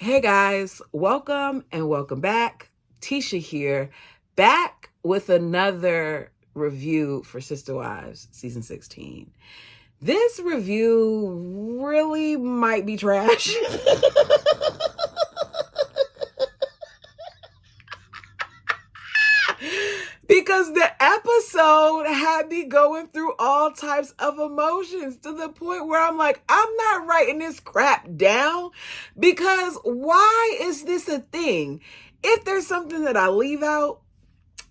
Hey guys, welcome and welcome back. Tisha here, back with another review for Sister Wives season 16. This review really might be trash. Because the episode had me going through all types of emotions to the point where I'm like, I'm not writing this crap down because why is this a thing? If there's something that I leave out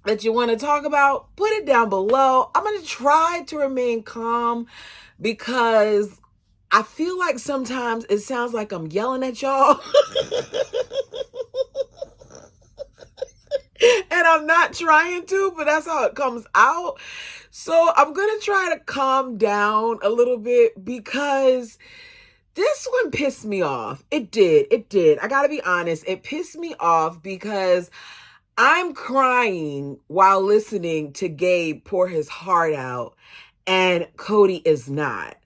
that you want to talk about, put it down below. I'm going to try to remain calm because I feel like sometimes it sounds like I'm yelling at y'all. And I'm not trying to, but that's how it comes out. So I'm going to try to calm down a little bit because this one pissed me off. It did. I got to be honest. It pissed me off because I'm crying while listening to Gabe pour his heart out and Cody is not.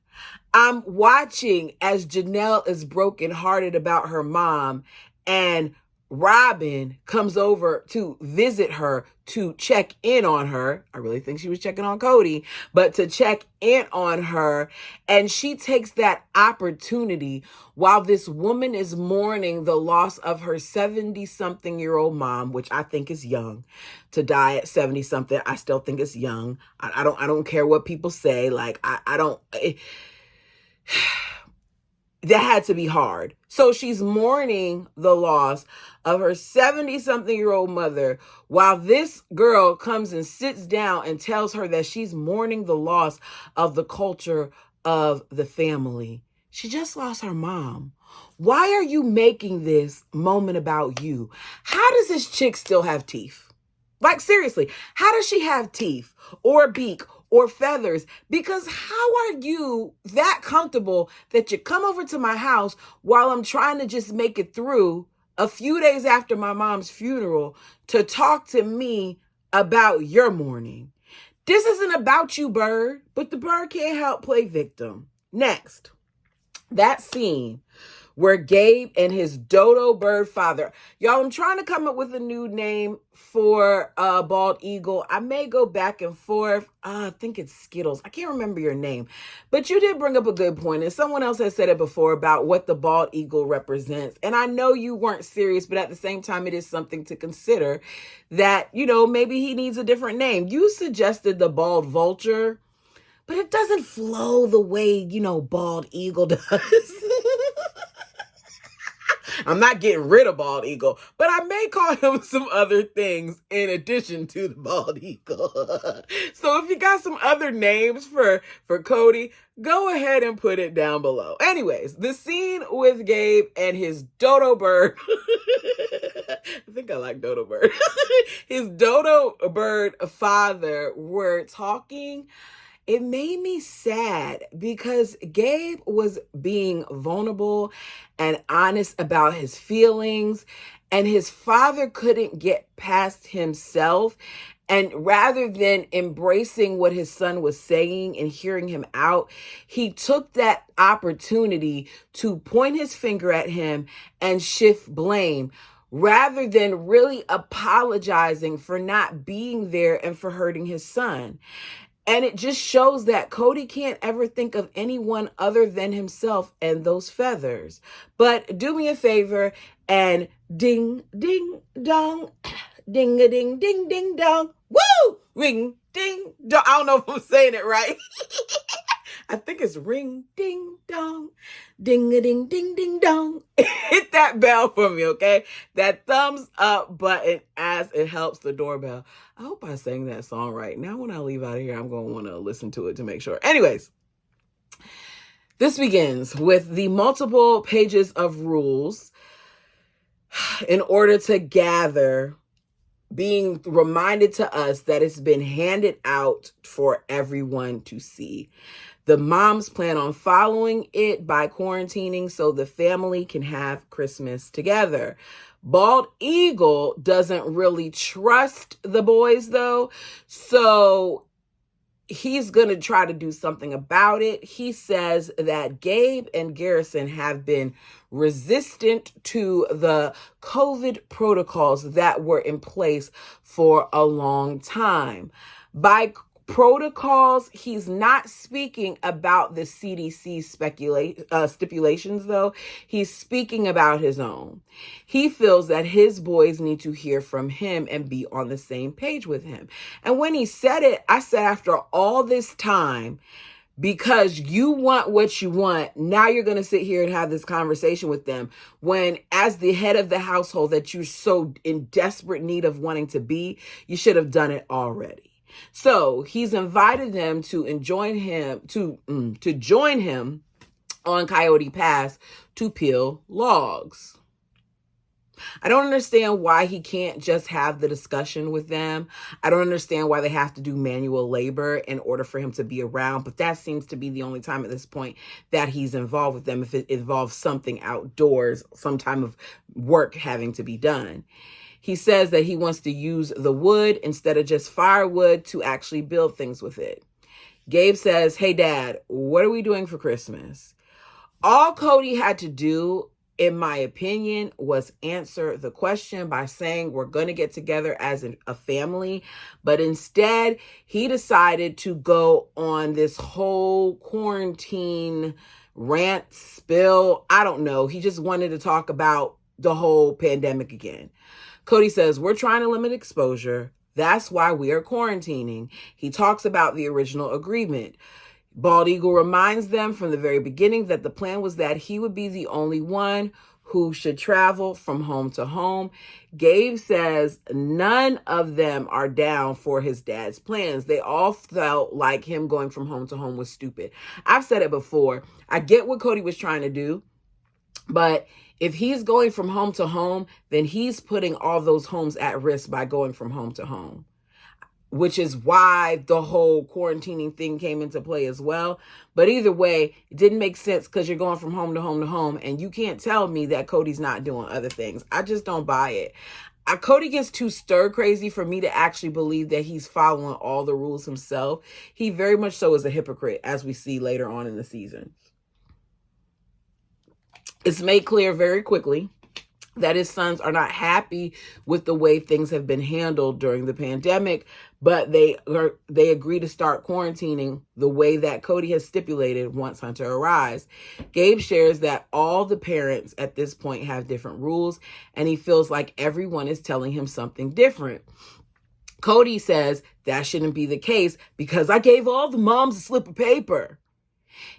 I'm watching as Janelle is brokenhearted about her mom and Robin comes over to visit her to check in on her. I really think she was checking on Cody, but to check in on her. And she takes that opportunity while this woman is mourning the loss of her 70-something-year-old mom, which I think is young. To die at 70-something, I still think it's young. I don't care what people say. Like, I don't... that had to be hard. So she's mourning the loss of her 70-something-year-old mother while this girl comes and sits down and tells her that she's mourning the loss of the culture of the family. She just lost her mom. Why are you making this moment about you? How does this chick still have teeth? Like, seriously, how does she have teeth or beak or feathers? Because how are you that comfortable that you come over to my house while I'm trying to just make it through a few days after my mom's funeral to talk to me about your mourning? This isn't about you, bird, but the bird can't help play victim. Next, that scene where Gabe and his dodo bird father. Y'all, I'm trying to come up with a new name for bald eagle. I may go back and forth. I think it's Skittles. I can't remember your name. But you did bring up a good point. And someone else has said it before about what the bald eagle represents. And I know you weren't serious, but at the same time, it is something to consider that, maybe he needs a different name. You suggested the bald vulture, but it doesn't flow the way, bald eagle does. I'm not getting rid of bald eagle, but I may call him some other things in addition to the bald eagle. So if you got some other names for Cody, go ahead and put it down below. Anyways, the scene with Gabe and his dodo bird. I think I like dodo bird. His dodo bird father were talking. It made me sad because Gabe was being vulnerable and honest about his feelings, and his father couldn't get past himself. And rather than embracing what his son was saying and hearing him out, he took that opportunity to point his finger at him and shift blame, rather than really apologizing for not being there and for hurting his son. And it just shows that Cody can't ever think of anyone other than himself and those feathers. But do me a favor and ding, ding, dong, ding, a ding, ding, ding, dong, woo, ring, ding, dong. I don't know if I'm saying it right. I think it's ring, ding, dong, ding, a ding, ding, ding, dong. Hit that bell for me, okay? That thumbs up button as it helps the doorbell. I hope I sang that song right. Now when I leave out of here, I'm going to want to listen to it to make sure. Anyways, this begins with the multiple pages of rules in order to gather, being reminded to us that it's been handed out for everyone to see. The moms plan on following it by quarantining so the family can have Christmas together. Bald Eagle doesn't really trust the boys, though. So he's going to try to do something about it. He says that Gabe and Garrison have been resistant to the COVID protocols that were in place for a long time. By protocols, he's not speaking about the CDC stipulations, though. He's speaking about his own. He feels that his boys need to hear from him and be on the same page with him. And when he said it, I said, after all this time, because you want what you want, now you're going to sit here and have this conversation with them, when as the head of the household that you're so in desperate need of wanting to be, you should have done it already. So he's invited them to join him on Coyote Pass to peel logs. I don't understand why he can't just have the discussion with them. I don't understand why they have to do manual labor in order for him to be around, but that seems to be the only time at this point that he's involved with them, if it involves something outdoors, some time of work having to be done. He says that he wants to use the wood instead of just firewood to actually build things with it. Gabe says, "Hey, Dad, what are we doing for Christmas?" All Cody had to do, in my opinion, was answer the question by saying we're going to get together as a family. But instead, he decided to go on this whole quarantine rant, spill. I don't know. He just wanted to talk about the whole pandemic again. Cody says, we're trying to limit exposure. That's why we are quarantining. He talks about the original agreement. Bald Eagle reminds them from the very beginning that the plan was that he would be the only one who should travel from home to home. Gabe says none of them are down for his dad's plans. They all felt like him going from home to home was stupid. I've said it before. I get what Cody was trying to do, but if he's going from home to home, then he's putting all those homes at risk by going from home to home, which is why the whole quarantining thing came into play as well. But either way, it didn't make sense, because you're going from home to home to home, and you can't tell me that Cody's not doing other things. I just don't buy it. Cody gets too stir crazy for me to actually believe that he's following all the rules himself. He very much so is a hypocrite, as we see later on in the season. It's made clear very quickly that his sons are not happy with the way things have been handled during the pandemic, but they agree to start quarantining the way that Cody has stipulated once Hunter arrives. Gabe shares that all the parents at this point have different rules, and he feels like everyone is telling him something different. Cody says that shouldn't be the case because I gave all the moms a slip of paper.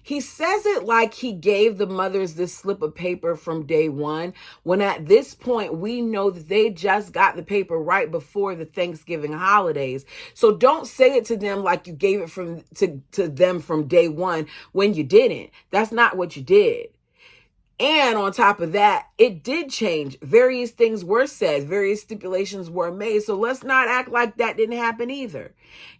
He says it like he gave the mothers this slip of paper from day one, when at this point we know that they just got the paper right before the Thanksgiving holidays. So don't say it to them like you gave it to them from day one when you didn't. That's not what you did. And on top of that, it did change. Various things were said. Various stipulations were made. So let's not act like that didn't happen either.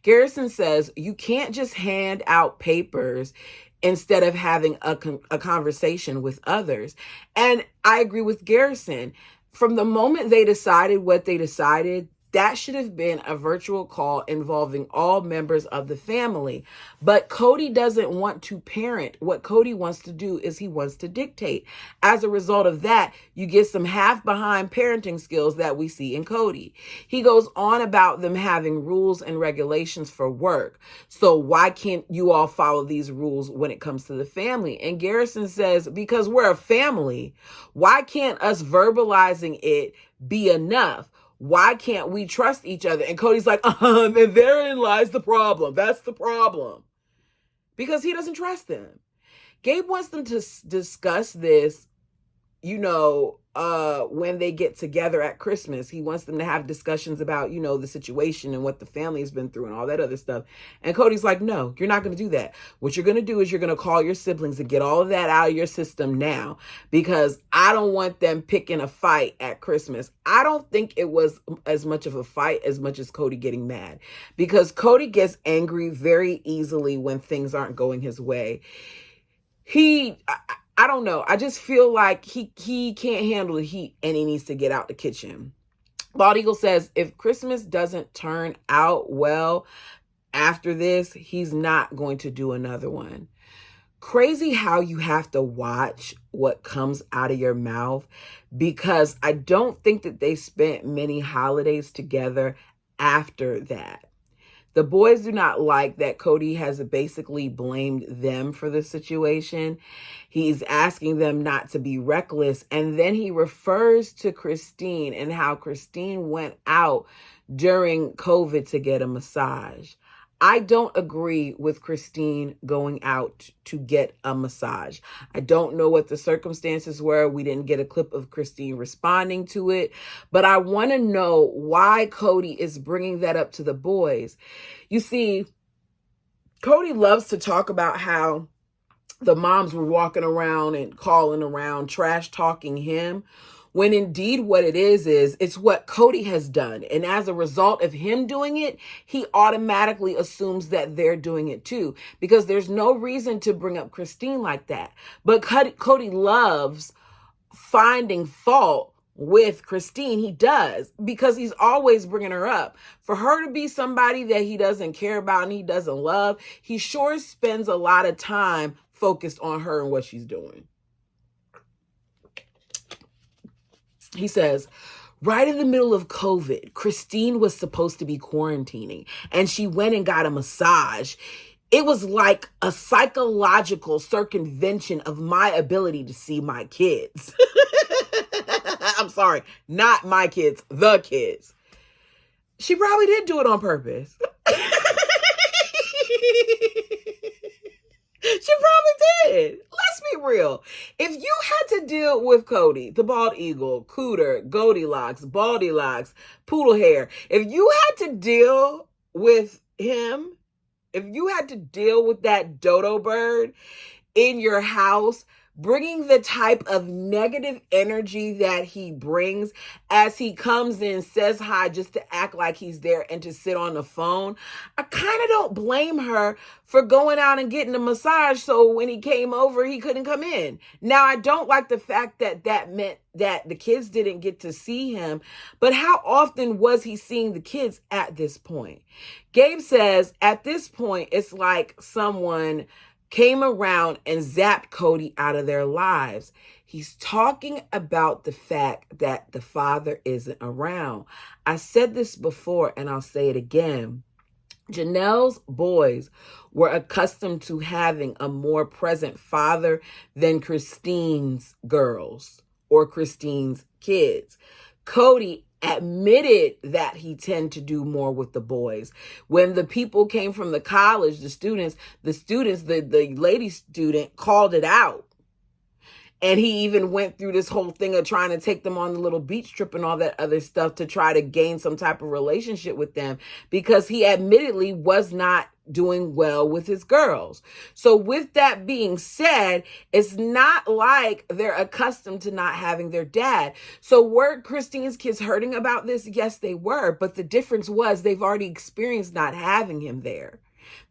Garrison says you can't just hand out papers instead of having a conversation with others. And I agree with Garrison. From the moment they decided what they decided, that should have been a virtual call involving all members of the family. But Cody doesn't want to parent. What Cody wants to do is he wants to dictate. As a result of that, you get some half behind parenting skills that we see in Cody. He goes on about them having rules and regulations for work. So why can't you all follow these rules when it comes to the family? And Garrison says, because we're a family, why can't us verbalizing it be enough? Why can't we trust each other? And Cody's like, and therein lies the problem. That's the problem. Because he doesn't trust them. Gabe wants them to discuss this, when they get together at Christmas. He wants them to have discussions about, the situation and what the family has been through and all that other stuff. And Cody's like, no, you're not going to do that. What you're going to do is you're going to call your siblings and get all of that out of your system now, because I don't want them picking a fight at Christmas. I don't think it was as much of a fight as much as Cody getting mad, because Cody gets angry very easily when things aren't going his way. I don't know. I just feel like he can't handle the heat and he needs to get out the kitchen. Bald Eagle says, if Christmas doesn't turn out well, after this, he's not going to do another one. Crazy how you have to watch what comes out of your mouth, because I don't think that they spent many holidays together after that. The boys do not like that Cody has basically blamed them for the situation. He's asking them not to be reckless. And then he refers to Christine and how Christine went out during COVID to get a massage. I don't agree with Christine going out to get a massage. I don't know what the circumstances were. We didn't get a clip of Christine responding to it, but I want to know why Cody is bringing that up to the boys. You see, Cody loves to talk about how the moms were walking around and calling around, trash talking him, when indeed what it is it's what Cody has done. And as a result of him doing it, he automatically assumes that they're doing it too, because there's no reason to bring up Christine like that. But Cody loves finding fault with Christine. He does, because he's always bringing her up. For her to be somebody that he doesn't care about and he doesn't love, he sure spends a lot of time focused on her and what she's doing. He says, right in the middle of COVID, Christine was supposed to be quarantining and she went and got a massage. It was like a psychological circumvention of my ability to see my kids. I'm sorry, not my kids, the kids. She probably did do it on purpose. She probably did. Let's be real. If you had to deal with Cody, the bald eagle, Cooter, Goldilocks, Baldilocks, Poodle Hair, if you had to deal with him, if you had to deal with that dodo bird in your house, bringing the type of negative energy that he brings as he comes in, says hi just to act like he's there and to sit on the phone, I kind of don't blame her for going out and getting a massage so when he came over, he couldn't come in. Now, I don't like the fact that that meant that the kids didn't get to see him, but how often was he seeing the kids at this point? Gabe says at this point, it's like someone came around and zapped Cody out of their lives. He's talking about the fact that the father isn't around. I said this before and I'll say it again. Janelle's boys were accustomed to having a more present father than Christine's girls or Christine's kids. Cody admitted that he tended to do more with the boys. When the people came from the college, the lady student called it out. And he even went through this whole thing of trying to take them on the little beach trip and all that other stuff to try to gain some type of relationship with them, because he admittedly was not doing well with his girls. So with that being said, it's not like they're accustomed to not having their dad. So were Christine's kids hurting about this? Yes, they were. But the difference was they've already experienced not having him there.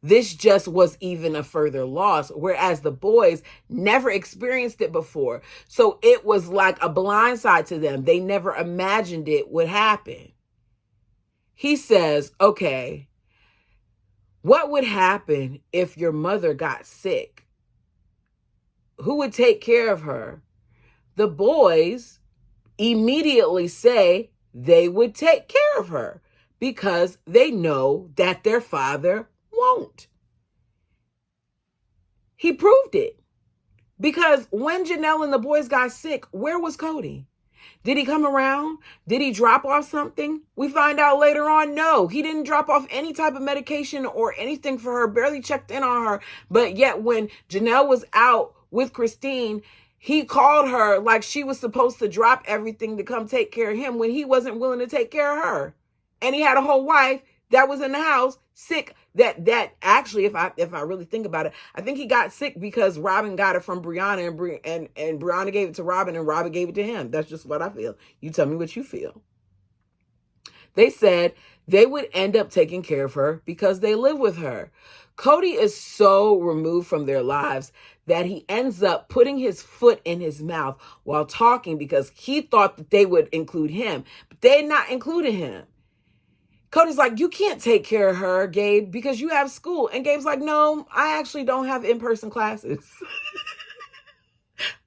This just was even a further loss, whereas the boys never experienced it before. So it was like a blindside to them. They never imagined it would happen. He says, okay, what would happen if your mother got sick? Who would take care of her? The boys immediately say they would take care of her because they know that their father won't. He proved it, because when Janelle and the boys got sick, where was Cody? Did he come around? Did he drop off something? We find out later on, no, he didn't drop off any type of medication or anything for her, barely checked in on her. But yet when Janelle was out with Christine, he called her like she was supposed to drop everything to come take care of him when he wasn't willing to take care of her. And he had a whole wife that was in the house sick. That actually, if I really think about it, I think he got sick because Robin got it from Brianna, and Brianna gave it to Robin, and Robin gave it to him. That's just what I feel. You tell me what you feel. They said they would end up taking care of her because they live with her. Cody is so removed from their lives that he ends up putting his foot in his mouth while talking because he thought that they would include him, but they're not including him. Cody's like, you can't take care of her, Gabe, because you have school. And Gabe's like, no, I actually don't have in-person classes.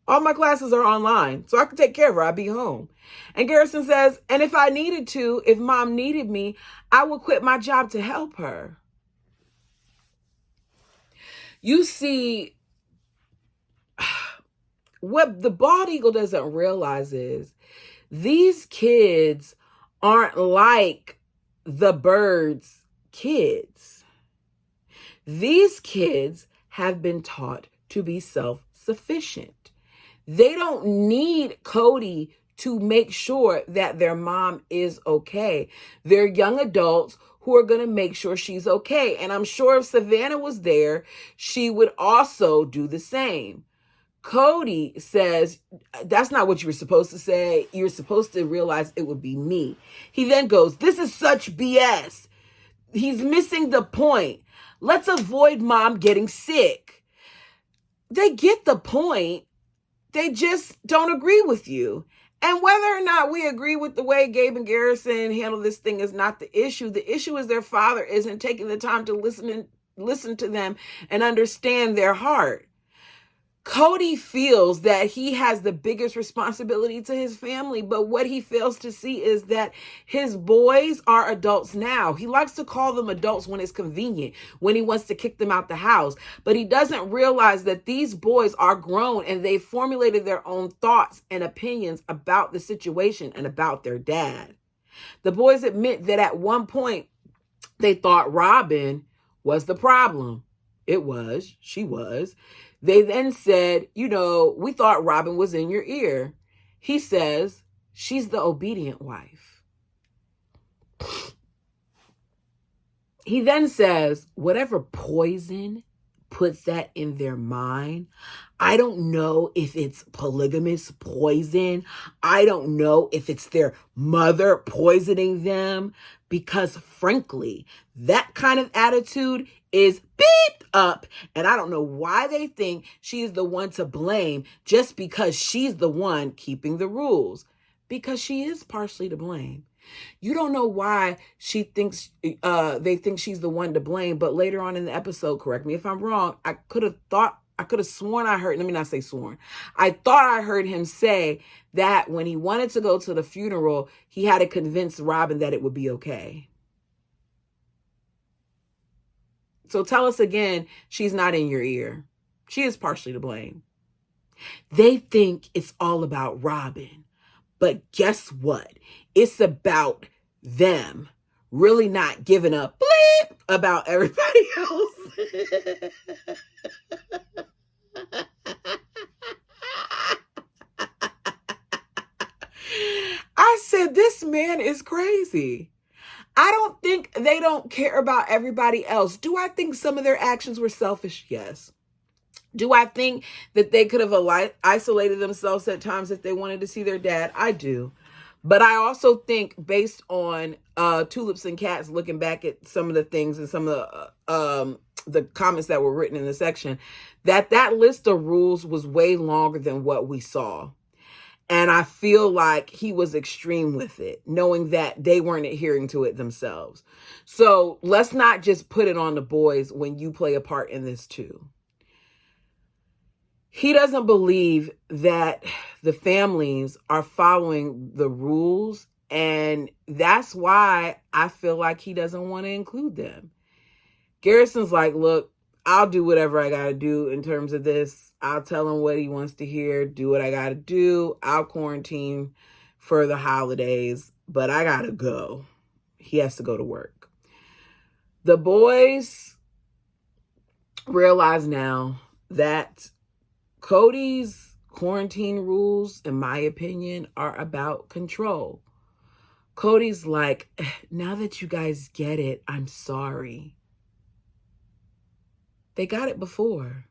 All my classes are online, so I could take care of her. I'd be home. And Garrison says, and if I needed to, if mom needed me, I would quit my job to help her. You see, what the bald eagle doesn't realize is these kids aren't like the bird's kids. These kids have been taught to be self-sufficient. They don't need Cody to make sure that their mom is okay. They're young adults who are going to make sure she's okay. And I'm sure if Savannah was there, she would also do the same. Cody says, that's not what you were supposed to say. You're supposed to realize it would be me. He then goes, this is such BS. He's missing the point. Let's avoid mom getting sick. They get the point. They just don't agree with you. And whether or not we agree with the way Gabe and Garrison handle this thing is not the issue. The issue is their father isn't taking the time to listen to them and understand their heart. Cody feels that he has the biggest responsibility to his family, but what he fails to see is that his boys are adults now. He likes to call them adults when it's convenient, when he wants to kick them out the house, but he doesn't realize that these boys are grown and they've formulated their own thoughts and opinions about the situation and about their dad. The boys admit that at one point they thought Robin was the problem. It was. She was. They then said, we thought Robin was in your ear. He says, she's the obedient wife. He then says, whatever poison puts that in their mind, I don't know if it's polygamous poison. I don't know if it's their mother poisoning them, because frankly, that kind of attitude is beeped up. And I don't know why they think she's the one to blame just because she's the one keeping the rules, because she is partially to blame. You don't know why she thinks they think she's the one to blame, but later on in the episode, correct me if I'm wrong, I could have sworn I heard, let me not say sworn. I thought I heard him say that when he wanted to go to the funeral, he had to convince Robin that it would be okay. So tell us again, she's not in your ear. She is partially to blame. They think it's all about Robin. But guess what? It's about them really not giving a bleep about everybody else. I said, this man is crazy. I don't think they don't care about everybody else. Do I think some of their actions were selfish? Yes. Do I think that they could have isolated themselves at times if they wanted to see their dad? I do. But I also think, based on Tulips and Cats looking back at some of the things and some of the comments that were written in the section, that list of rules was way longer than what we saw. And I feel like he was extreme with it, knowing that they weren't adhering to it themselves. So let's not just put it on the boys when you play a part in this too. He doesn't believe that the families are following the rules, and that's why I feel like he doesn't want to include them. Garrison's like, look, I'll do whatever I got to do in terms of this. I'll tell him what he wants to hear, do what I got to do. I'll quarantine for the holidays, but I got to go. He has to go to work. The boys realize now that Cody's quarantine rules, in my opinion, are about control. Cody's like, now that you guys get it, I'm sorry. They got it before.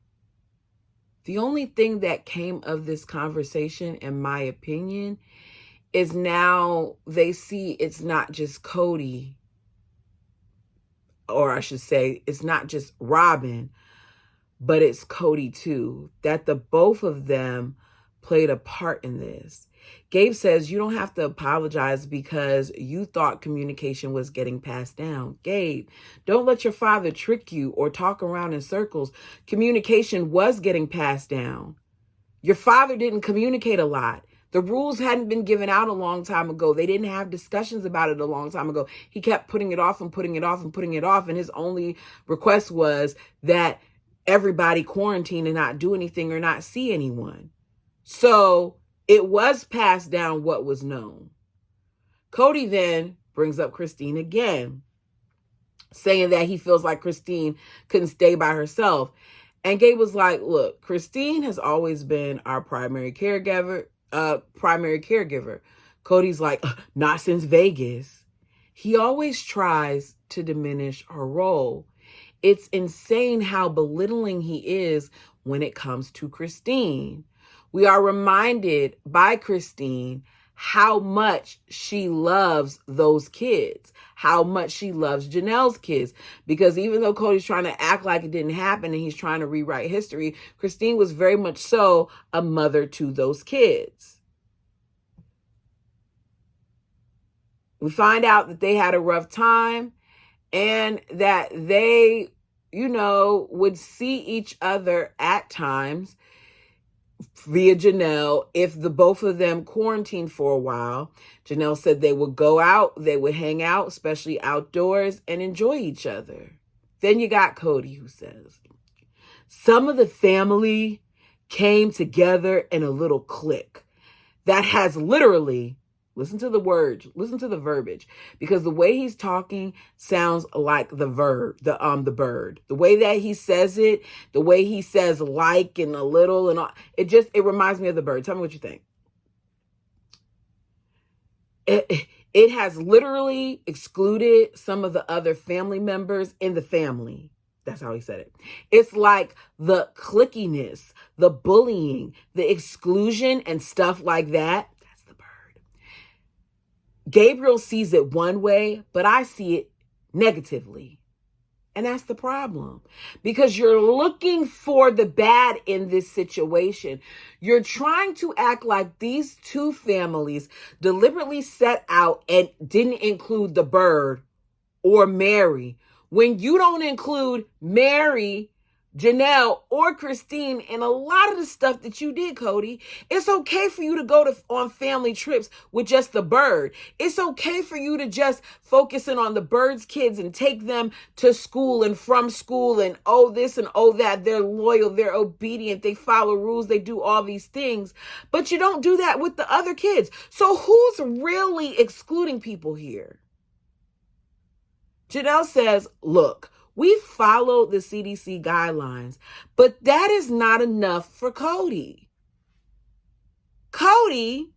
The only thing that came of this conversation, in my opinion, is now they see it's not just Cody, or I should say, it's not just Robin, but it's Cody too, that the both of them played a part in this. Gabe says, you don't have to apologize because you thought communication was getting passed down. Gabe, don't let your father trick you or talk around in circles. Communication was getting passed down. Your father didn't communicate a lot. The rules hadn't been given out a long time ago. They didn't have discussions about it a long time ago. He kept putting it off and putting it off and putting it off. And his only request was that everybody quarantine and not do anything or not see anyone. So it was passed down what was known. Cody then brings up Christine again, saying that he feels like Christine couldn't stay by herself. And Gabe was like, look, Christine has always been our primary caregiver. Cody's like, not since Vegas. He always tries to diminish her role. It's insane how belittling he is when it comes to Christine. We are reminded by Christine how much she loves those kids, how much she loves Janelle's kids. Because even though Cody's trying to act like it didn't happen and he's trying to rewrite history, Christine was very much so a mother to those kids. We find out that they had a rough time and that they, would see each other at times via Janelle if the both of them quarantined for a while. Janelle said they would go out, they would hang out, especially outdoors, and enjoy each other. Then you got Cody, who says, some of the family came together in a little clique that has literally, listen to the words, listen to the verbiage, because the way he's talking sounds like the verb, the bird. The way that he says it, the way he says like and a little and all, it reminds me of the bird. Tell me what you think. It has literally excluded some of the other family members in the family. That's how he said it. It's like the clickiness, the bullying, the exclusion and stuff like that. Gabriel sees it one way, but I see it negatively. And that's the problem. Because you're looking for the bad in this situation. You're trying to act like these two families deliberately set out and didn't include the bird or Mary. When you don't include Mary, Janelle, or Christine in a lot of the stuff that you did, Cody. It's okay for you to go on family trips with just the bird. It's okay for you to just focus in on the bird's kids and take them to school and from school and oh this and oh that. They're loyal, they're obedient, they follow rules, they do all these things. But you don't do that with the other kids. So who's really excluding people here? Janelle says, look, we follow the CDC guidelines, but that is not enough for Cody. Cody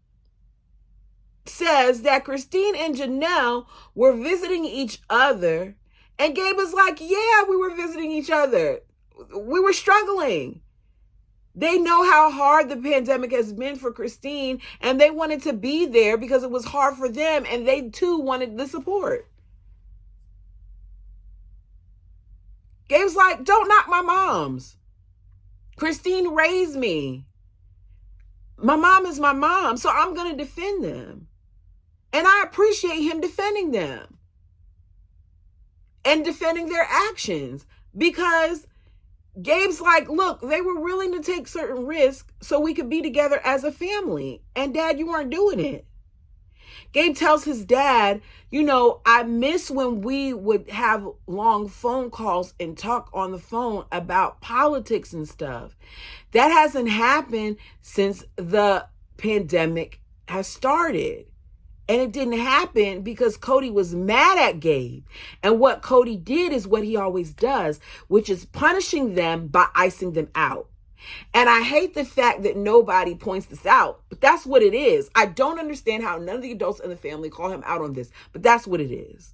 says that Christine and Janelle were visiting each other, and Gabe was like, yeah, we were visiting each other. We were struggling. They know how hard the pandemic has been for Christine, and they wanted to be there because it was hard for them, and they too wanted the support. Gabe's like, don't knock my moms. Christine raised me. My mom is my mom, so I'm going to defend them. And I appreciate him defending them and defending their actions because Gabe's like, look, they were willing to take certain risks so we could be together as a family. And Dad, you weren't doing it. Gabe tells his dad, I miss when we would have long phone calls and talk on the phone about politics and stuff. That hasn't happened since the pandemic has started. And it didn't happen because Cody was mad at Gabe. And what Cody did is what he always does, which is punishing them by icing them out. And I hate the fact that nobody points this out, but that's what it is. I don't understand how none of the adults in the family call him out on this, but that's what it is.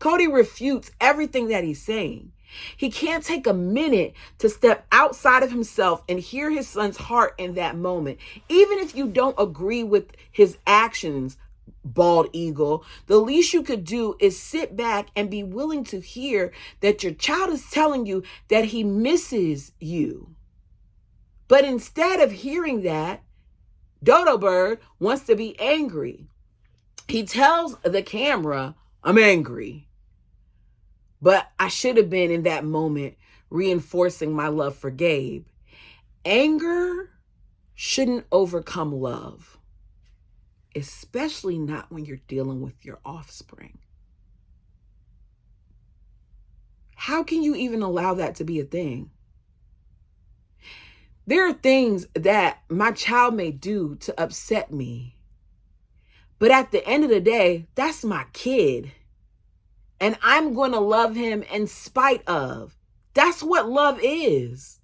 Cody refutes everything that he's saying. He can't take a minute to step outside of himself and hear his son's heart in that moment. Even if you don't agree with his actions, bald eagle, the least you could do is sit back and be willing to hear that your child is telling you that he misses you. But instead of hearing that, Dodo Bird wants to be angry. He tells the camera, I'm angry. But I should have been in that moment reinforcing my love for Gabe. Anger shouldn't overcome love, especially not when you're dealing with your offspring. How can you even allow that to be a thing? There are things that my child may do to upset me, but at the end of the day, that's my kid. And I'm going to love him in spite of. That's what love is.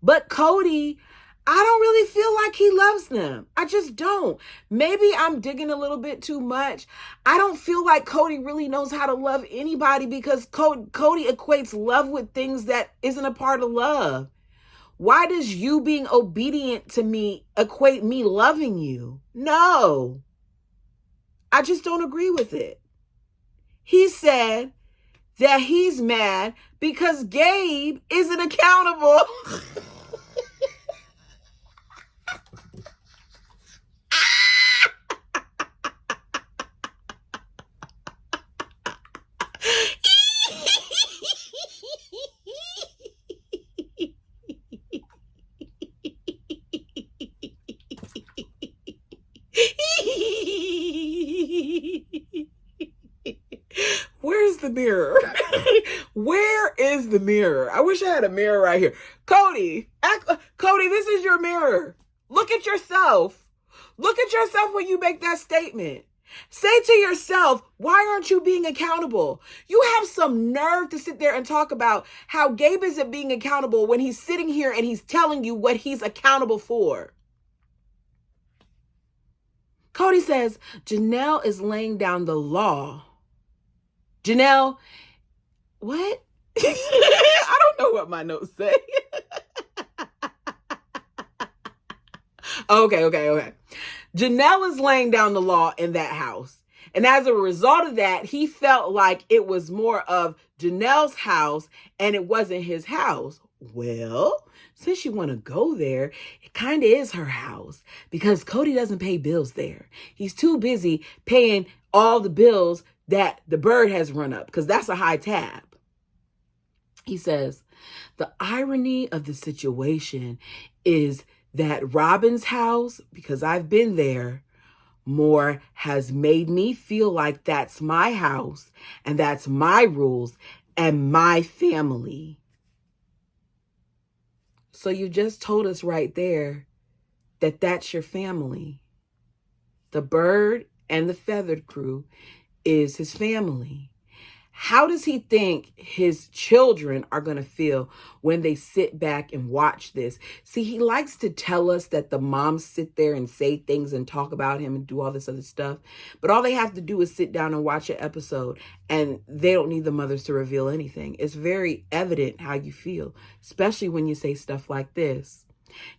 But Cody, I don't really feel like he loves them. I just don't. Maybe I'm digging a little bit too much. I don't feel like Cody really knows how to love anybody because Cody equates love with things that isn't a part of love. Why does you being obedient to me equate me loving you? No. I just don't agree with it. He said that he's mad because Gabe isn't accountable. Where's the mirror? Where is the mirror? I wish I had a mirror right here. Cody, this is your mirror. Look at yourself. Look at yourself when you make that statement. Say to yourself, why aren't you being accountable? You have some nerve to sit there and talk about how Gabe isn't being accountable when he's sitting here and he's telling you what he's accountable for. Cody says, Janelle is laying down the law. Janelle, what? I don't know what my notes say. Okay. Janelle is laying down the law in that house. And as a result of that, he felt like it was more of Janelle's house and it wasn't his house. Well, since you want to go there, it kind of is her house because Cody doesn't pay bills there. He's too busy paying all the bills that the bird has run up because that's a high tab. He says, the irony of the situation is that Robin's house, because I've been there more, has made me feel like that's my house and that's my rules and my family. So you just told us right there that that's your family. The bird and the feathered crew is his family. How does he think his children are going to feel when they sit back and watch this? See, he likes to tell us that the moms sit there and say things and talk about him and do all this other stuff. But all they have to do is sit down and watch an episode, and they don't need the mothers to reveal anything. It's very evident how you feel, especially when you say stuff like this.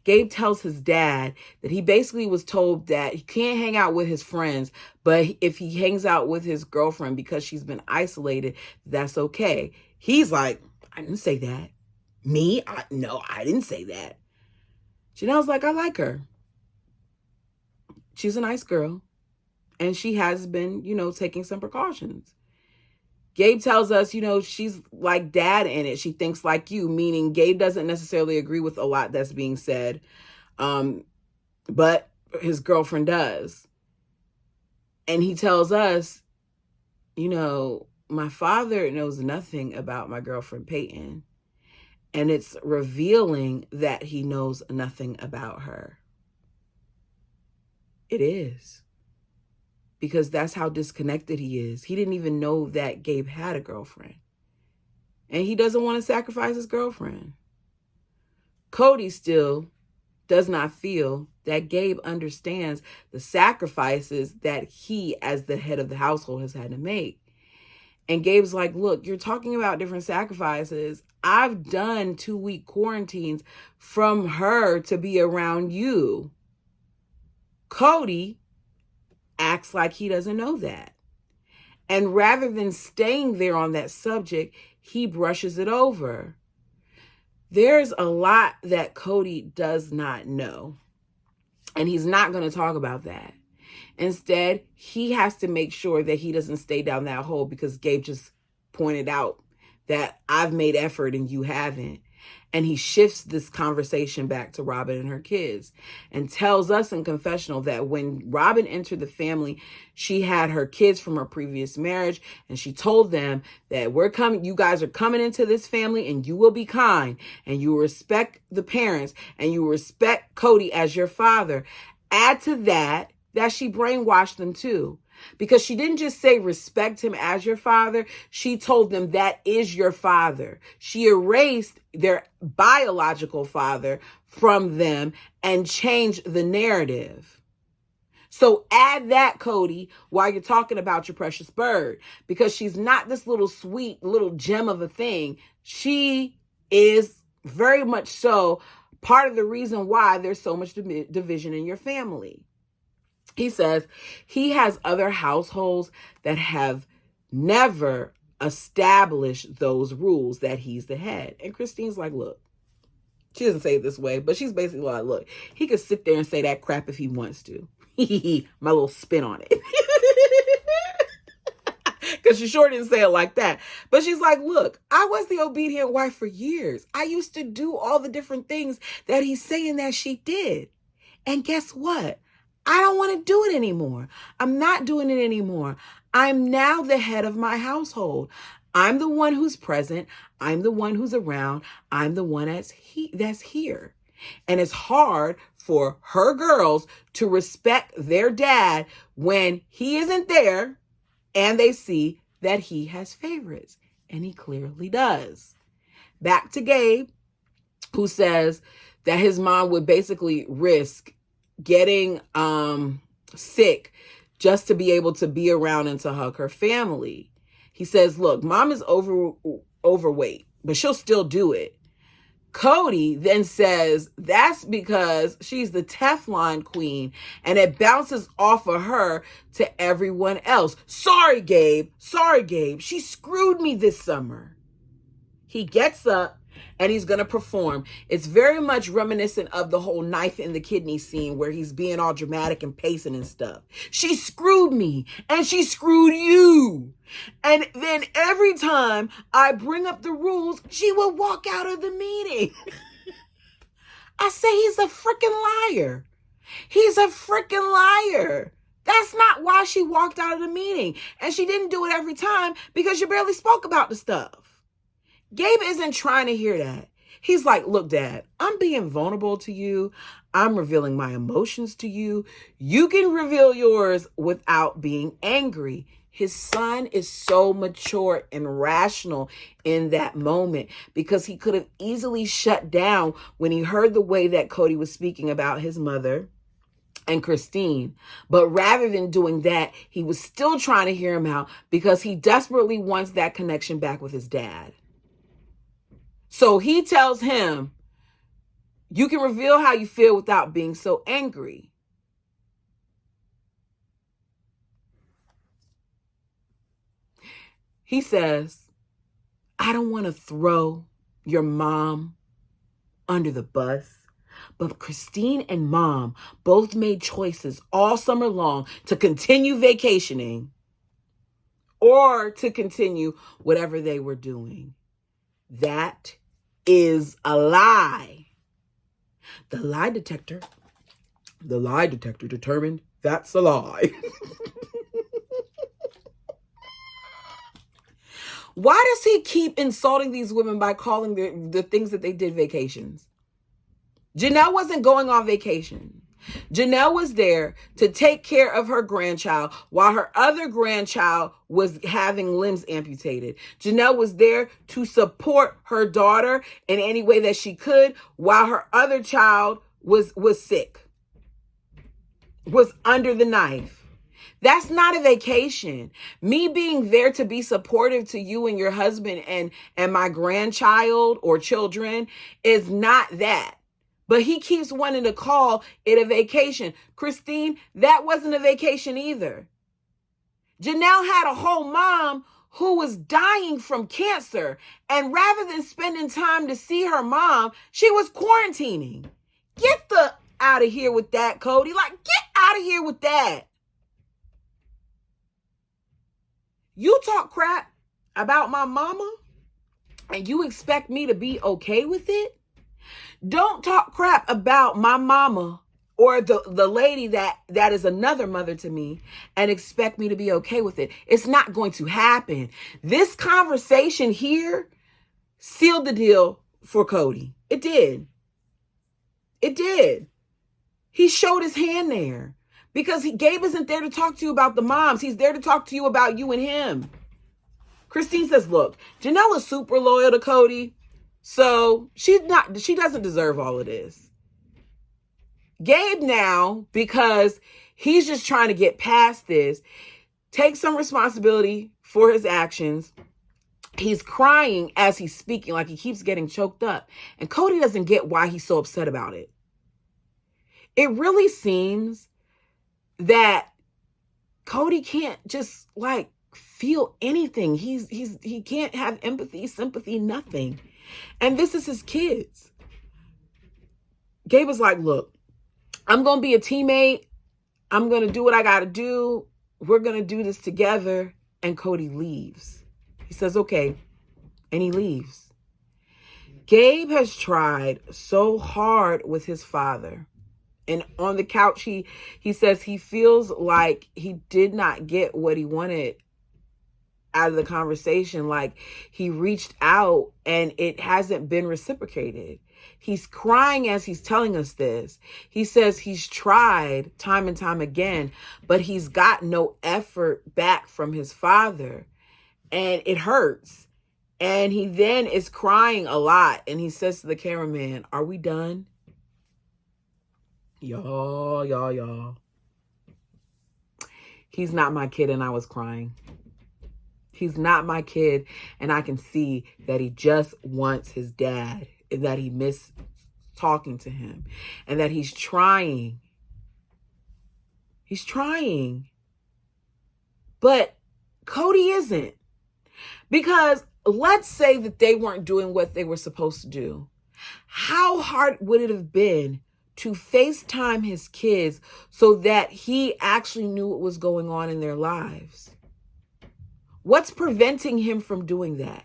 Gabe tells his dad that he basically was told that he can't hang out with his friends, but if he hangs out with his girlfriend because she's been isolated, that's okay. He's like, I didn't say that. Me? No, I didn't say that. Janelle's like, I like her. She's a nice girl. And she has been, taking some precautions. Gabe tells us, she's like dad in it. She thinks like you, meaning Gabe doesn't necessarily agree with a lot that's being said. But his girlfriend does. And he tells us, my father knows nothing about my girlfriend, Peyton. And it's revealing that he knows nothing about her. It is. Because that's how disconnected he is. He didn't even know that Gabe had a girlfriend. And he doesn't want to sacrifice his girlfriend. Cody still does not feel that Gabe understands the sacrifices that he, as the head of the household, has had to make. And Gabe's like, look, you're talking about different sacrifices. I've done 2-week quarantines from her to be around you. Cody acts like he doesn't know that. And rather than staying there on that subject, he brushes it over. There's a lot that Cody does not know. And he's not going to talk about that. Instead, he has to make sure that he doesn't stay down that hole, because Gabe just pointed out that I've made effort and you haven't. And he shifts this conversation back to Robin and her kids and tells us in confessional that when Robin entered the family, she had her kids from her previous marriage, and she told them that you guys are coming into this family, and you will be kind, and you will respect the parents, and you will respect Cody as your father. Add to that she brainwashed them too. Because she didn't just say respect him as your father. She told them that is your father. She erased their biological father from them and changed the narrative. So add that, Cody, while you're talking about your precious bird, because she's not this little sweet little gem of a thing. She is very much so part of the reason why there's so much division in your family. He says he has other households that have never established those rules, that he's the head. And Christine's like, look, she doesn't say it this way, but she's basically like, look, he could sit there and say that crap if he wants to. My little spin on it. Because she sure didn't say it like that. But she's like, look, I was the obedient wife for years. I used to do all the different things that he's saying that she did. And guess what? I don't want to do it anymore. I'm not doing it anymore. I'm now the head of my household. I'm the one who's present. I'm the one who's around. I'm the one that's here. And it's hard for her girls to respect their dad when he isn't there and they see that he has favorites. And he clearly does. Back to Gabe, who says that his mom would basically risk getting sick just to be able to be around and to hug her family. He says, look, mom is overweight, but she'll still do it. Cody then says that's because she's the Teflon queen and it bounces off of her to everyone else. Sorry, Gabe. She screwed me this summer. He gets up and he's going to perform. It's very much reminiscent of the whole knife in the kidney scene where he's being all dramatic and pacing and stuff. She screwed me and she screwed you. And then every time I bring up the rules, she will walk out of the meeting. I say he's a freaking liar. He's a freaking liar. That's not why she walked out of the meeting. And she didn't do it every time because you barely spoke about the stuff. Gabe isn't trying to hear that. He's like, look, Dad, I'm being vulnerable to you. I'm revealing my emotions to you. You can reveal yours without being angry. His son is so mature and rational in that moment because he could have easily shut down when he heard the way that Cody was speaking about his mother and Christine. But rather than doing that, he was still trying to hear him out because he desperately wants that connection back with his dad. So he tells him, you can reveal how you feel without being so angry. He says, I don't want to throw your mom under the bus, but Christine and Mom both made choices all summer long to continue vacationing or to continue whatever they were doing. That is a lie. The lie detector determined that's a lie. Why does he keep insulting these women by calling the things that they did vacations? Janelle wasn't going on vacation. Janelle was there to take care of her grandchild while her other grandchild was having limbs amputated. Janelle was there to support her daughter in any way that she could while her other child was sick, was under the knife. That's not a vacation. Me being there to be supportive to you and your husband and my grandchild or children is not that. But he keeps wanting to call it a vacation. Christine, that wasn't a vacation either. Janelle had a whole mom who was dying from cancer. And rather than spending time to see her mom, she was quarantining. Get the out of here with that, Cody. Like, get out of here with that. You talk crap about my mama and you expect me to be okay with it? Don't talk crap about my mama or the lady that is another mother to me and expect me to be okay with it. It's not going to happen. This conversation here sealed the deal for Cody. It did. It did. He showed his hand there because Gabe isn't there to talk to you about the moms. He's there to talk to you about you and him. Christine says, look, Janelle is super loyal to Cody, so she doesn't deserve all of this. Gabe now, because he's just trying to get past this, takes some responsibility for his actions. He's crying as he's speaking, like he keeps getting choked up. And Cody doesn't get why he's so upset about it. It really seems that Cody can't just like feel anything. He can't have empathy, sympathy, nothing. And this is his kids. Gabe was like, look, I'm going to be a teammate. I'm going to do what I got to do. We're going to do this together. And Cody leaves. He says, okay. And he leaves. Gabe has tried so hard with his father. And on the couch, he says he feels like he did not get what he wanted out of the conversation. Like he reached out and it hasn't been reciprocated. He's crying as he's telling us this. He says he's tried time and time again, but he's got no effort back from his father. And it hurts. And he then is crying a lot. And he says to the cameraman, are we done? Y'all. He's not my kid and I was crying. He's not my kid and I can see that he just wants his dad, that he missed talking to him, and that he's trying. He's trying. But Cody isn't. Because let's say that they weren't doing what they were supposed to do. How hard would it have been to FaceTime his kids so that he actually knew what was going on in their lives? What's preventing him from doing that?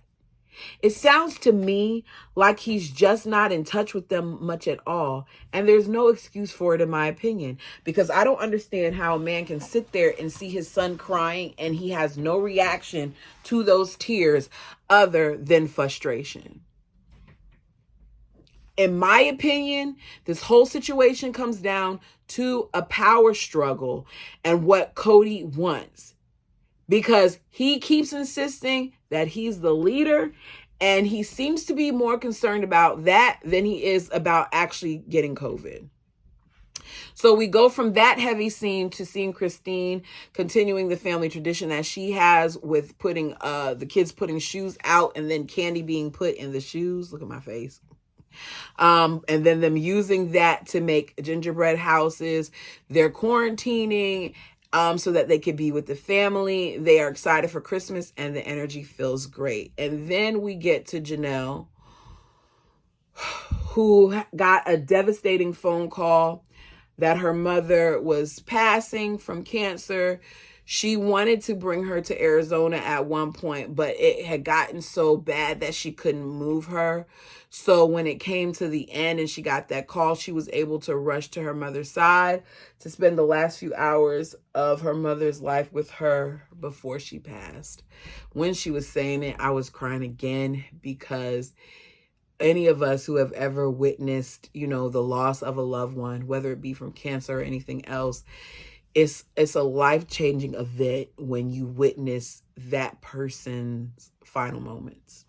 It sounds to me like he's just not in touch with them much at all. And there's no excuse for it, in my opinion, because I don't understand how a man can sit there and see his son crying and he has no reaction to those tears other than frustration. In my opinion, this whole situation comes down to a power struggle and what Cody wants, because he keeps insisting that he's the leader and he seems to be more concerned about that than he is about actually getting COVID. So we go from that heavy scene to seeing Christine continuing the family tradition that she has with putting the kids putting shoes out and then candy being put in the shoes. Look at my face. And then them using that to make gingerbread houses. They're quarantining so that they could be with the family. They are excited for Christmas and the energy feels great. And then we get to Janelle, who got a devastating phone call that her mother was passing from cancer. She wanted to bring her to Arizona at one point, but it had gotten so bad that she couldn't move her. So when it came to the end and she got that call, she was able to rush to her mother's side to spend the last few hours of her mother's life with her before she passed. When she was saying it, I was crying again, because any of us who have ever witnessed, the loss of a loved one, whether it be from cancer or anything else, it's a life-changing event when you witness that person's final moments.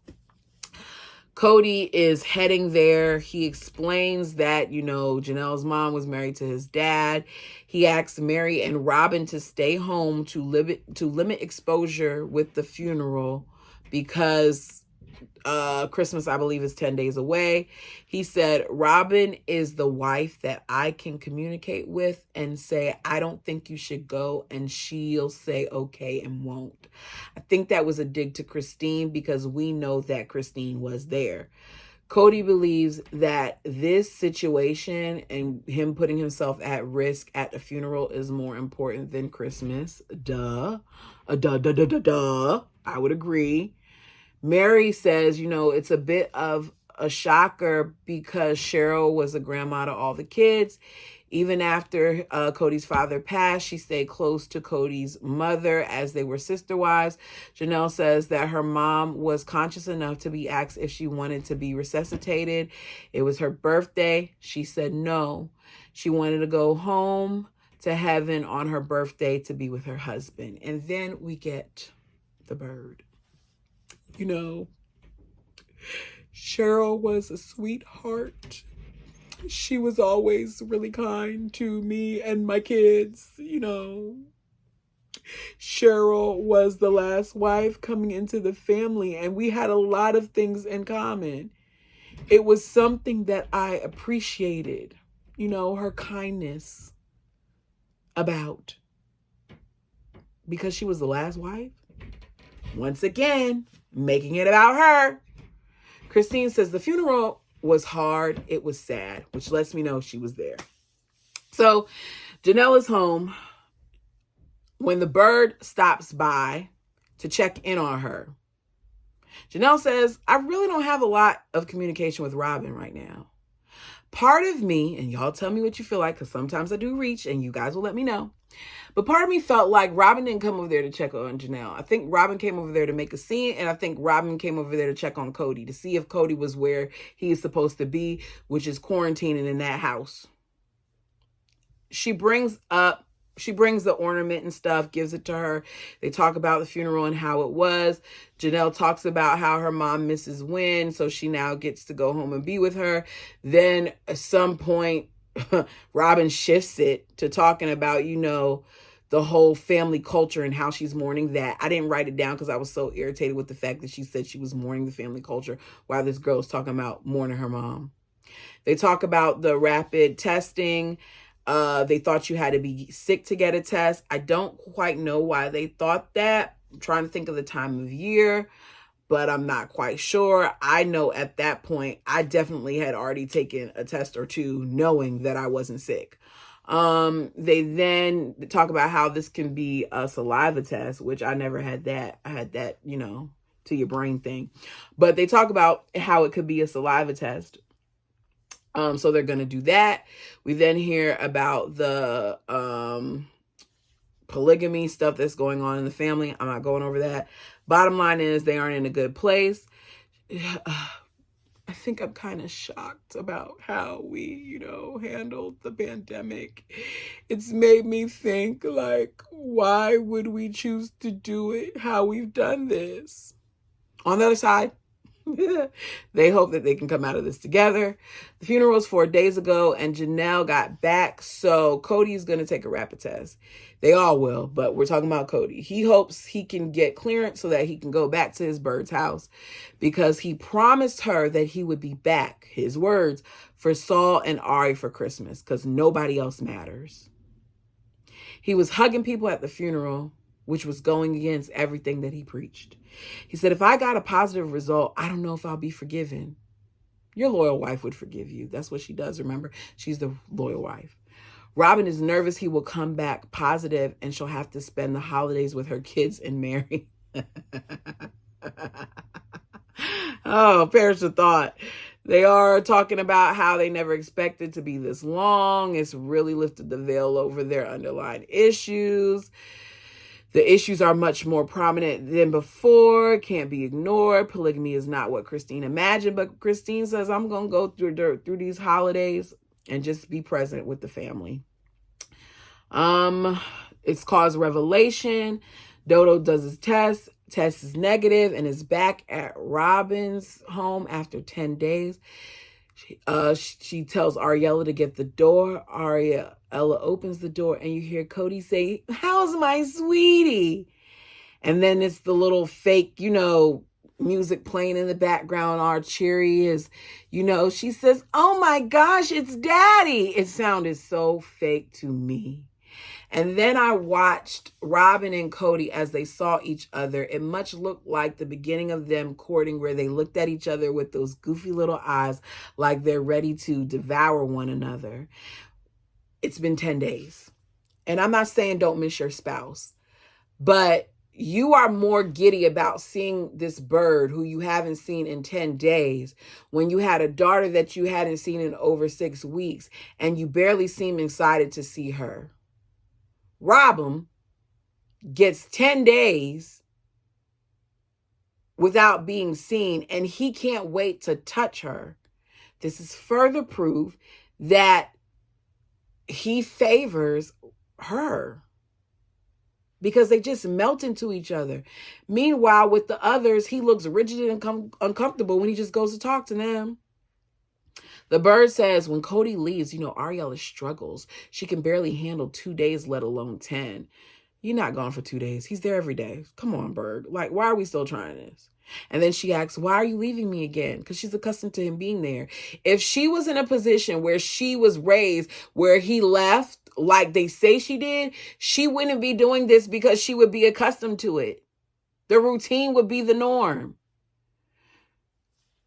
Cody is heading there. He explains that, Janelle's mom was married to his dad. He asks Mary and Robin to stay home to limit exposure with the funeral because Christmas, I believe, is 10 days away. He said, Robin is the wife that I can communicate with and say, I don't think you should go. And she'll say, okay, and won't. I think that was a dig to Christine because we know that Christine was there. Cody believes that this situation and him putting himself at risk at the funeral is more important than Christmas. Duh. Duh, duh, duh, duh, duh. I would agree. Mary says, it's a bit of a shocker because Cheryl was a grandma to all the kids. Even after Cody's father passed, she stayed close to Cody's mother as they were sister wives. Janelle says that her mom was conscious enough to be asked if she wanted to be resuscitated. It was her birthday. She said no. She wanted to go home to heaven on her birthday to be with her husband. And then we get the bird. Cheryl was a sweetheart. She was always really kind to me and my kids, Cheryl was the last wife coming into the family, and we had a lot of things in common. It was something that I appreciated, her kindness about. Because she was the last wife. Once again, making it about her. Christine says the funeral was hard. It was sad, which lets me know she was there. So Janelle is home when the bird stops by to check in on her. Janelle says, I really don't have a lot of communication with Robin right now. Part of me, and y'all tell me what you feel like, because sometimes I do reach and you guys will let me know. But part of me felt like Robin didn't come over there to check on Janelle. I think Robin came over there to make a scene, and I think Robin came over there to check on Cody, to see if Cody was where he is supposed to be, which is quarantining in that house. She brings the ornament and stuff, gives it to her. They talk about the funeral and how it was. Janelle talks about how her mom misses Wynn, so she now gets to go home and be with her. Then at some point, Robin shifts it to talking about, the whole family culture and how she's mourning that. I didn't write it down because I was so irritated with the fact that she said she was mourning the family culture while this girl's talking about mourning her mom. They talk about the rapid testing. They thought you had to be sick to get a test. I don't quite know why they thought that. I'm trying to think of the time of year, but I'm not quite sure. I know at that point, I definitely had already taken a test or two knowing that I wasn't sick. They then talk about how this can be a saliva test, which I never had that. I had that, to your brain thing. But they talk about how it could be a saliva test. So they're going to do that. We then hear about the polygamy stuff that's going on in the family. I'm not going over that. Bottom line is they aren't in a good place. I think I'm kind of shocked about how we, handled the pandemic. It's made me think, why would we choose to do it how we've done this? On the other side, they hope that they can come out of this together. The funeral was 4 days ago and Janelle got back. So Cody's going to take a rapid test. They all will, but we're talking about Cody. He hopes he can get clearance so that he can go back to his bird's house because he promised her that he would be back, his words, for Saul and Ari for Christmas because nobody else matters. He was hugging people at the funeral, which was going against everything that he preached. He said, if I got a positive result, I don't know if I'll be forgiven. Your loyal wife would forgive you. That's what she does. Remember, she's the loyal wife. Robin is nervous he will come back positive and she'll have to spend the holidays with her kids and Mary. Oh, perish the thought. They are talking about how they never expected to be this long. It's really lifted the veil over their underlying issues. The issues are much more prominent than before, can't be ignored. Polygamy is not what Christine imagined, but Christine says, I'm going to go through these holidays and just be present with the family. It's caused revelation. Dodo does his test. Test is negative and is back at Robin's home after 10 days. She tells Ariella to get the door. Ariella opens the door and you hear Cody say, how's my sweetie? And then it's the little fake, music playing in the background. Our cheery is, she says, oh my gosh, it's daddy. It sounded so fake to me. And then I watched Robin and Cody as they saw each other. It much looked like the beginning of them courting, where they looked at each other with those goofy little eyes like they're ready to devour one another. It's been 10 days. And I'm not saying don't miss your spouse, but you are more giddy about seeing this bird who you haven't seen in 10 days when you had a daughter that you hadn't seen in over 6 weeks and you barely seem excited to see her. Robin gets 10 days without being seen and he can't wait to touch her. This is further proof that he favors her, because they just melt into each other. Meanwhile, with the others, he looks rigid and uncomfortable when he just goes to talk to them. The bird says, when Cody leaves, Ariella struggles. She can barely handle 2 days, let alone 10. You're not gone for 2 days. He's there every day. Come on, bird. Like, why are we still trying this? And then she asks, why are you leaving me again? Because she's accustomed to him being there. If she was in a position where she was raised, where he left, like they say she did, she wouldn't be doing this because she would be accustomed to it. The routine would be the norm.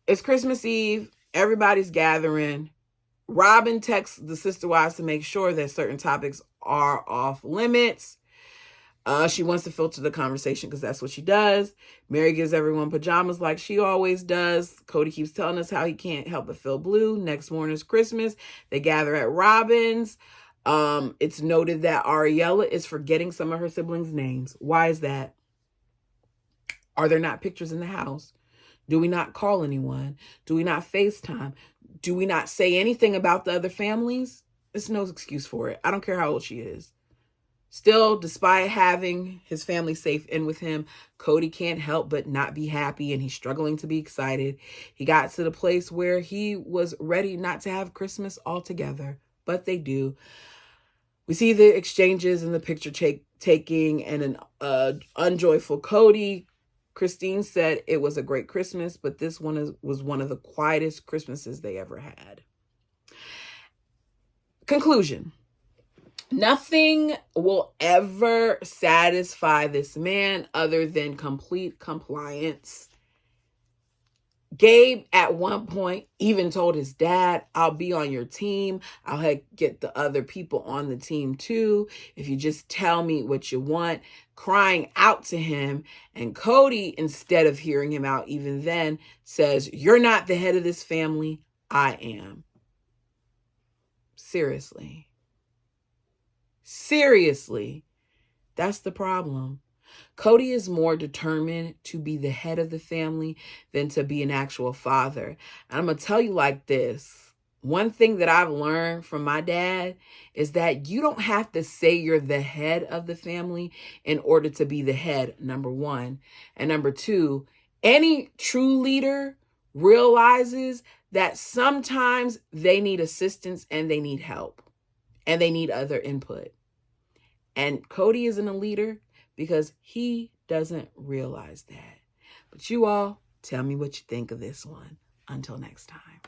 It's Christmas Eve. Everybody's gathering. Robin texts the sister wives to make sure that certain topics are off limits. She wants to filter the conversation because that's what she does. Mary gives everyone pajamas like she always does. Cody keeps telling us how he can't help but feel blue. Next morning's Christmas. They gather at Robin's. It's noted that Ariella is forgetting some of her siblings' names. Why is that? Are there not pictures in the house? Do we not call anyone? Do we not FaceTime? Do we not say anything about the other families? There's no excuse for it. I don't care how old she is. Still, despite having his family safe in with him, Cody can't help but not be happy, and he's struggling to be excited. He got to the place where he was ready not to have Christmas altogether, but they do. We see the exchanges and the picture taking and an unjoyful Cody. Christine said it was a great Christmas, but this one was one of the quietest Christmases they ever had. Conclusion. Nothing will ever satisfy this man other than complete compliance. Gabe, at one point, even told his dad, I'll be on your team. I'll get the other people on the team too, if you just tell me what you want, crying out to him. And Cody, instead of hearing him out even then, says, you're not the head of this family. I am. Seriously. That's the problem. Cody is more determined to be the head of the family than to be an actual father. And I'm going to tell you like this. One thing that I've learned from my dad is that you don't have to say you're the head of the family in order to be the head, number one. And number two, any true leader realizes that sometimes they need assistance and they need help and they need other input. And Cody isn't a leader because he doesn't realize that. But you all, tell me what you think of this one. Until next time.